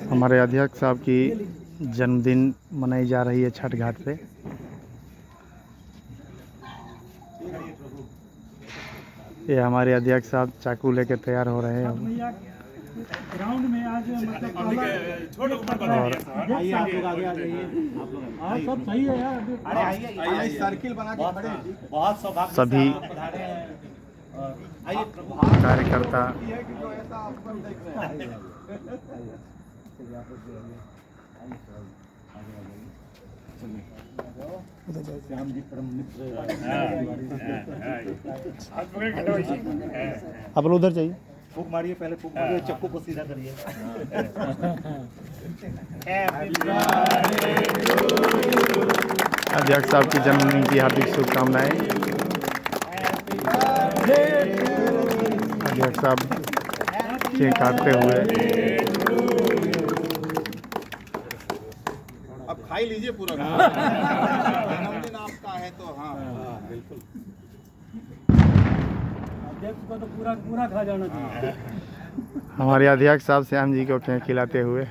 हमारे अध्यक्ष साहब की जन्मदिन मनाई जा रही है छठ घाट पे। ये हमारे अध्यक्ष साहब चाकू लेके तैयार हो रहे हैं। ग्राउंड में आज मतलब और आइए आप लोग आगे आ जाइए। आप सब सही है यार। अरे आइए सर्किल बना के खड़े हैं। बहुत सौभाग्य सभी कार्यकर्ता श्याम जी परम मित्र। आप लोग उधर जाइए। फूक मारिए, पहले फूक मारिए, चक्कू को सीधा करिए। अध्यक्ष साहब की जन्मदिन की हार्दिक शुभकामनाएं। अध्यक्ष साहब केक काटते हुए। अब खाई लीजिए पूरा। जन्मदिन आपका है तो हाँ बिल्कुल। अध्यक्ष को तो पूरा पूरा खा जाना चाहिए। हमारे अध्यक्ष साहब श्याम जी को केक खिलाते हुए।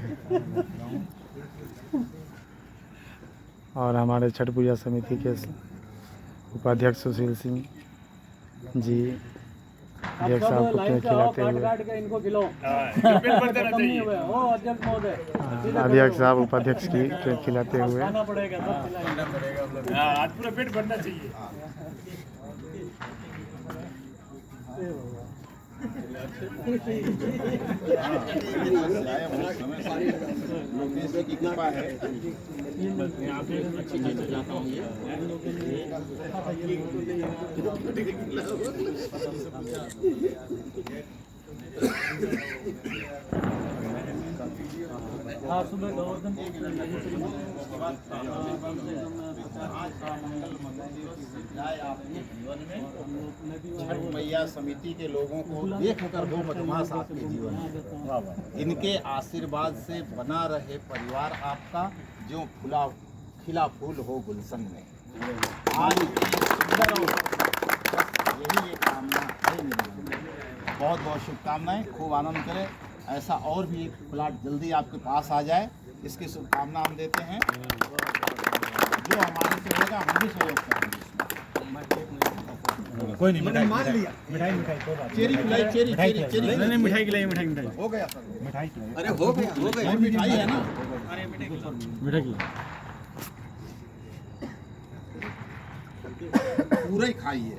और हमारे छठ पूजा समिति के उपाध्यक्ष सुशील सिंह जी अध्यक्ष साहब को केक खिलाते हुए। इनको खिलाओ। अध्यक्ष साहब उपाध्यक्ष की केक खिलाते हुए। खाना पड़ेगा, सब खिलाएंगे। आज पूरा पेट भरना चाहिए। लोकेश की कृपा है। हाँ, सुबह गोवर्धन छठ मैया समिति के लोगों को देखकर वो मधुमास आपके जीवन में, इनके आशीर्वाद से बना रहे परिवार आपका, जो फूला खिला फूल हो गुलशन में। आज सुंदर और यही एक कामना है मेरी। बहुत बहुत शुभकामनाएं, खूब आनंद करें। ऐसा और भी एक प्लाट जल्दी आपके पास आ जाए, इसकी शुभकामना हम देते हैं। जो हमारे से होगा हम भी सहयोग करेंगे। कोई नहीं, मिठाई मान लिया। मिठाई कोई बात चेरी खिलाई, चेरी चेरी चेरी नहीं, मिठाई खिलाई, मिठाई हो गया सर। मिठाई खिलाई। अरे हो गया मिठाई है ना। मिठाई खिलाई। पूरा ही खाइए।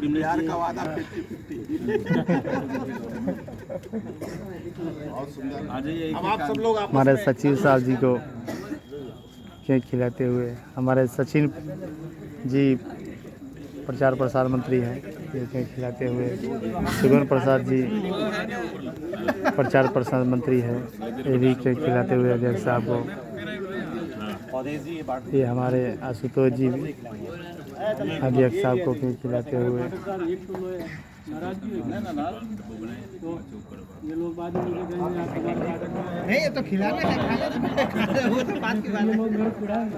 प्यार का वादा 50-50। बहुत सुंदर। अब आप सब लोग हमारे सचिव साहब जी को केक खिलाते हुए। हमारे सचिन जी प्रचार प्रसार मंत्री हैं, ये केक खिलाते हुए। सुगन प्रसाद जी प्रचार प्रसार मंत्री हैं, ये भी केक खिलाते हुए अध्यक्ष साहब को। ये हमारे आशुतोष जी भी अध्यक्ष साहब को केक खिलाते हुए। ये लोग बाद में मुझे कहेंगे नहीं, ये तो खिलाने का खाने वो तो बात की बात है। लोग घर पिड़ाएंगे।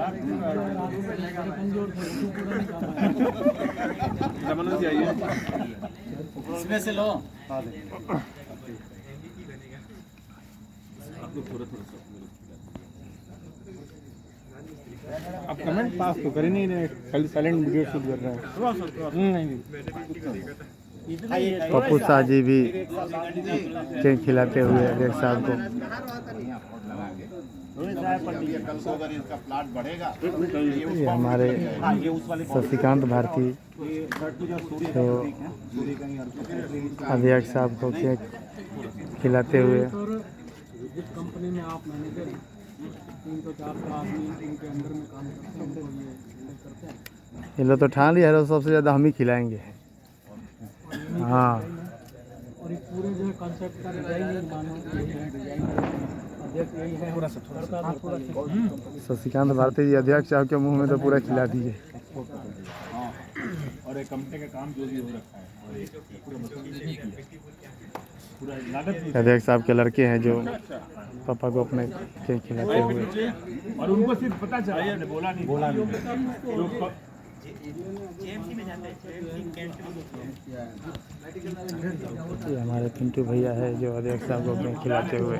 इसमें से लो। अब कमेंट पास तो कर ही नहीं रहे, खाली साइलेंट वीडियो शूट कर रहे हैं। नहीं पप्पू शाह जी भी केक खिलाते हुए अध्यक्ष साहब को। कल को अगर इसका प्लाट बढ़ेगा, ये हमारे शशिकांत भारती तो अध्यक्ष साहब को केक खिलाते हुए। जिस कंपनी में आप मैनेजर हैं, 300-400 आदमी उनके अंडर में काम करते हैं, उनको ये करते हैं। ये लोग तो ठान लिया है, सबसे ज़्यादा हम ही खिलाएंगे। हाँ, और ये पूरे जो है कॉन्सेप्ट का डिजाइन मानो अध्यक्ष यही है। शशिकांत भारती जी अध्यक्ष साहब के मुंह में तो पूरा खिला दीजिए। और एक कंपनी का काम जो भी हो रखा है, और एक पूरा लागत अध्यक्ष साहब के लड़के हैं जो पापा को अपने केक खिलाते हुए। और उनको सिर्फ पता चला, बोला नहीं। ये हमारे पिंटू भैया है जो अध्यक्ष साहब को अपने खिलाते हुए।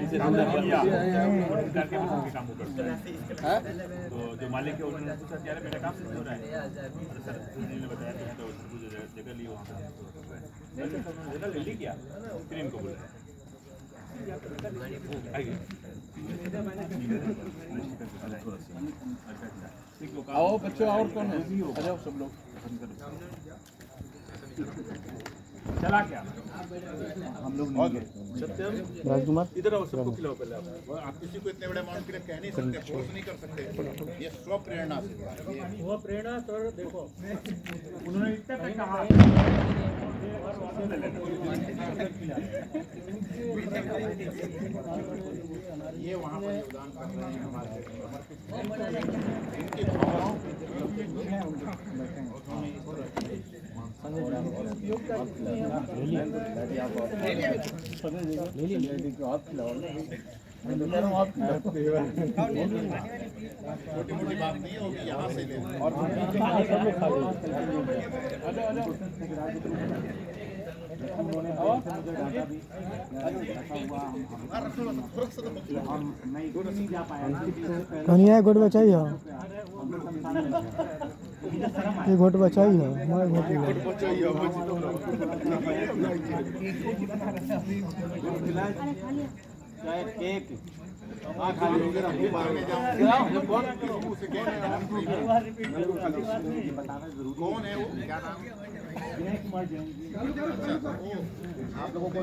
तो जो मालिक है उन्होंने पूछा यार मेरा काम नहीं हो रहा है, सर ने बताया तो जगह ली वहाँ जगह ले ली क्या, फिर इनको बोला आओ बच्चों, और कौन है? आ जाओ सब लोग। चला क्या हम लोग राजकुमार इधर आओ, सबको खिलाओ पहले आप किसी को इतने बड़े अमाउंट के लिए कह नहीं सकते, फोर्स नहीं कर सकते, ये स्व प्रेरणा से वो प्रेरणा सर देखो, उन्होंने इतना तक कहा ये वहाँ पर योगदान कर रहे हैं हमारे इनकी भावनाओं छोटी मोटी बात नहीं होगी, यहाँ से ले कन्हैया गोट बचाई हो, ये गोट बचाई हो, हमारे गोट केक खाली हो गया कौन है वो, क्या नाम है? आप लोगों को